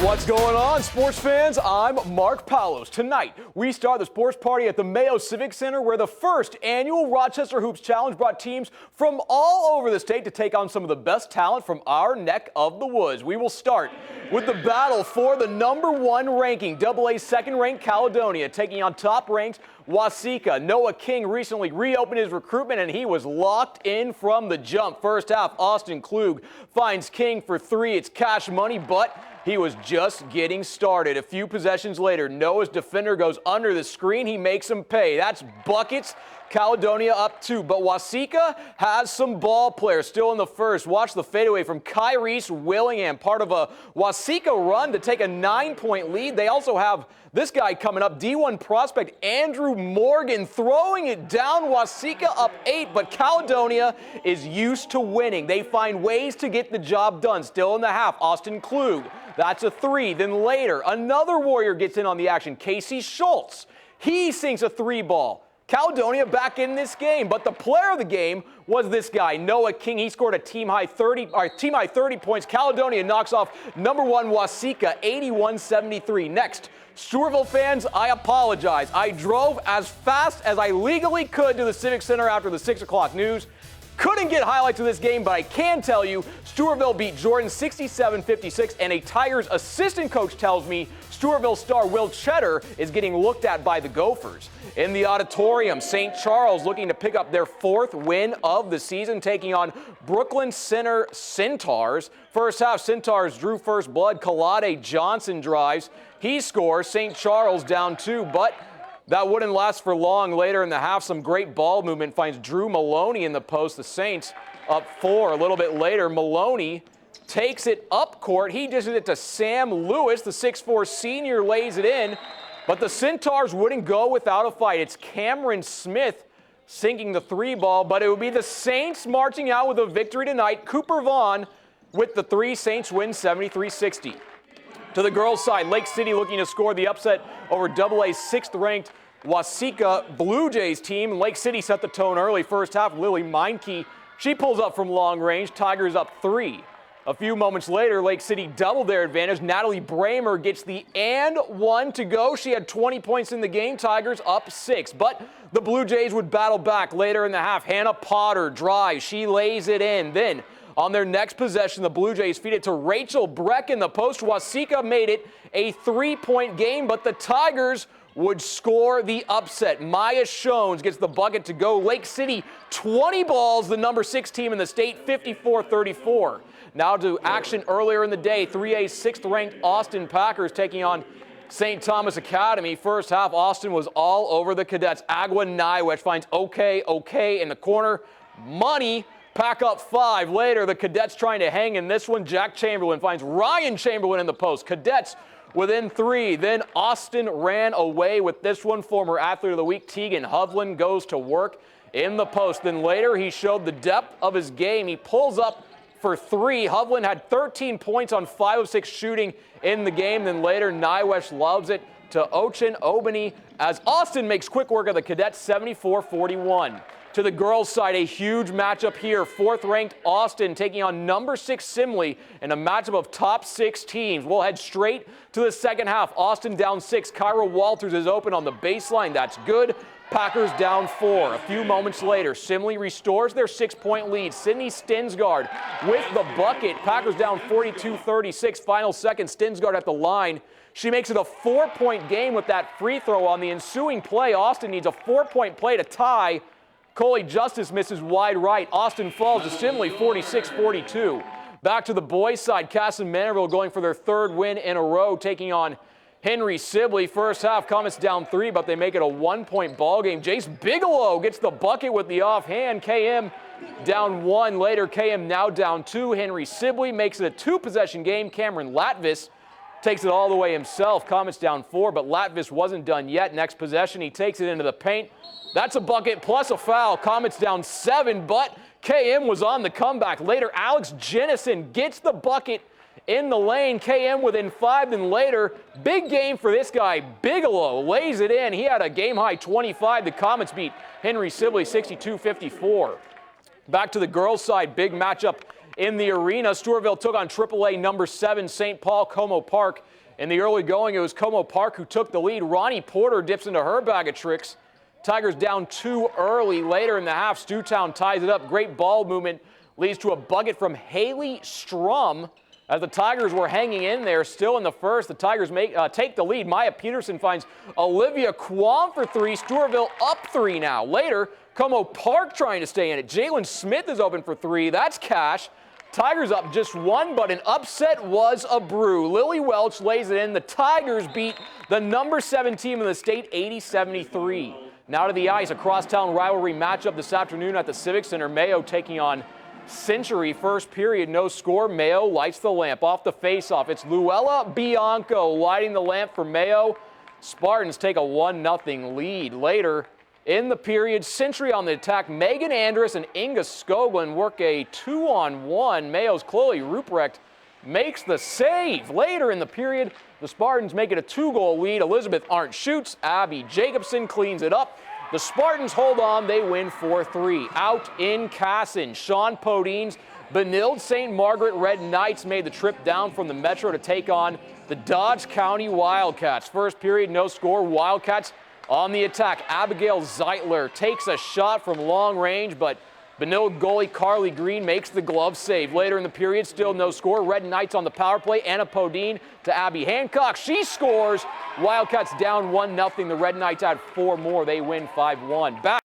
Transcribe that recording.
What's going on, sports fans? I'm Mark Paulos. Tonight, we start the sports party at the Mayo Civic Center, where the first annual Rochester Hoops Challenge brought teams from all over the state to take on some of the best talent from our neck of the woods. We will start with the battle for the #1 ranking, AA second-ranked Caledonia, taking on top-ranked Waseca. Noah King recently reopened his recruitment, and he was locked in from the jump. First half, Austin Klug finds King for three. It's cash money, but he was just getting started. A few possessions later, Noah's defender goes under the screen. He makes him pay. That's buckets. Caledonia up 2, but Waseca has some ball players still in the first. Watch the fadeaway from Kyrese Willingham, part of a Waseca run to take a 9-point lead. They also have this guy coming up, D1 prospect Andrew Morgan, throwing it down. Waseca up 8, but Caledonia is used to winning. They find ways to get the job done. Still in the half, Austin Klug. That's a 3. Then later, another Warrior gets in on the action, Casey Schultz. He sinks a 3-ball. Caledonia back in this game, but the player of the game was this guy, Noah King. He scored a team-high 30 points. Caledonia knocks off #1 Waseca 81-73. Next, Stewartville fans, I apologize. I drove as fast as I legally could to the Civic Center after the 6 o'clock news. Couldn't get highlights of this game, but I can tell you Stewartville beat Jordan 67-56, and a Tigers assistant coach tells me Stewartville star Will Cheddar is getting looked at by the Gophers. In the Auditorium, St. Charles looking to pick up their 4th win of the season, taking on Brooklyn Center Centaurs. First half, Centaurs drew first blood. Kalade Johnson drives. He scores. St. Charles down 2, but that wouldn't last for long. Later in the half, some great ball movement finds Drew Maloney in the post. The Saints up 4. A little bit later, Maloney takes it up court. He dishes it to Sam Lewis. The 6'4 senior lays it in, but the Centaurs wouldn't go without a fight. It's Cameron Smith sinking the 3-ball, but it would be the Saints marching out with a victory tonight. Cooper Vaughn with the 3. Saints win 73-60. To the girls' side, Lake City looking to score the upset over AA 6th-ranked Waseca Blue Jays team. Lake City set the tone early. First half, Lily Meinke, she pulls up from long range. Tigers up 3. A few moments later, Lake City doubled their advantage. Natalie Bramer gets the and 1 to go. She had 20 points in the game. Tigers up 6. But the Blue Jays would battle back later in the half. Hannah Potter drives. She lays it in. Then on their next possession, the Blue Jays feed it to Rachel Breck in the post. Waseca made it a 3-point game, but the Tigers would score the upset. Maya Shones gets the bucket to go. Lake City 20 balls, the #6 team in the state, 54-34. Now to action earlier in the day, 3A 6th-ranked Austin Packers taking on St. Thomas Academy. First half, Austin was all over the Cadets. Agua Nywesh finds okay in the corner. Money, Pack up 5. Later, the Cadets trying to hang in this one. Jack Chamberlain finds Ryan Chamberlain in the post. Cadets within 3. Then Austin ran away with this one. Former Athlete of the Week Tegan Hovland goes to work in the post. Then later, he showed the depth of his game. He pulls up for 3. Hovland had 13 points on 5 of 6 shooting in the game. Then later, Nywesh loves it to Ochin Obany as Austin makes quick work of the Cadets, 74-41. To the girls' side, a huge matchup here. 4th-ranked Austin taking on #6 Simley in a matchup of top 6 teams. We'll head straight to the second half. Austin down 6. Kyra Walters is open on the baseline. That's good. Packers down 4. A few moments later, Simley restores their 6-point lead. Sydney Stinsgaard with the bucket. Packers down 42-36. Final second, Stinsgaard at the line. She makes it a 4-point game with that free throw on the ensuing play. Austin needs a 4-point play to tie. Coley Justice misses wide right. Austin falls to Simley, 46-42. Back to the boys' side, Kasson-Mantorville going for their 3rd win in a row, taking on Henry Sibley. First half, Comets down 3, but they make it a 1-point ball game. Jace Bigelow gets the bucket with the offhand. KM down 1. Later, KM now down 2. Henry Sibley makes it a 2-possession game. Cameron Latvis takes it all the way himself. Comets down 4, but Latvis wasn't done yet. Next possession, he takes it into the paint. That's a bucket plus a foul. Comets down 7, but KM was on the comeback. Later, Alex Jennison gets the bucket in the lane. KM within 5. Then later, big game for this guy. Bigelow lays it in. He had a game-high 25. The Comets beat Henry Sibley 62-54. Back to the girls' side, big matchup in the arena. Stewartville took on AAA number 7 St. Paul Como Park. In the early going, it was Como Park who took the lead. Ronnie Porter dips into her bag of tricks. Tigers down 2 early. Later in the half, Stewtown ties it up. Great ball movement leads to a bucket from Haley Strum. As the Tigers were hanging in there, still in the first, the Tigers take the lead. Maya Peterson finds Olivia Kwam for 3. Stewartville up 3 now. Later, Como Park trying to stay in it. Jalen Smith is open for 3. That's cash. Tigers up just 1, but an upset was a brew. Lily Welch lays it in. The Tigers beat the number 7 team in the state 80-73. Now to the ice, a crosstown rivalry matchup this afternoon at the Civic Center. Mayo taking on Century. First period, no score. Mayo lights the lamp off the faceoff. It's Luella Bianco lighting the lamp for Mayo. Spartans take a 1-0 lead. Later in the period, Century on the attack. Megan Andrus and Inga Skoglund work a 2-on-1. Mayo's Chloe Ruprecht makes the save. Later in the period, the Spartans make it a 2-goal lead. Elizabeth Arndt shoots. Abby Jacobson cleans it up. The Spartans hold on. They win 4-3. Out in Kasson, Sean Podine's Benilde-St. Margaret Red Knights made the trip down from the Metro to take on the Dodge County Wildcats. First period, no score. Wildcats on the attack. Abigail Zeitler takes a shot from long range, but Benilde goalie Carly Green makes the glove save. Later in the period, still no score. Red Knights on the power play. Anna Podine to Abby Hancock. She scores. Wildcats down 1-0. The Red Knights add 4 more. They win 5-1. Back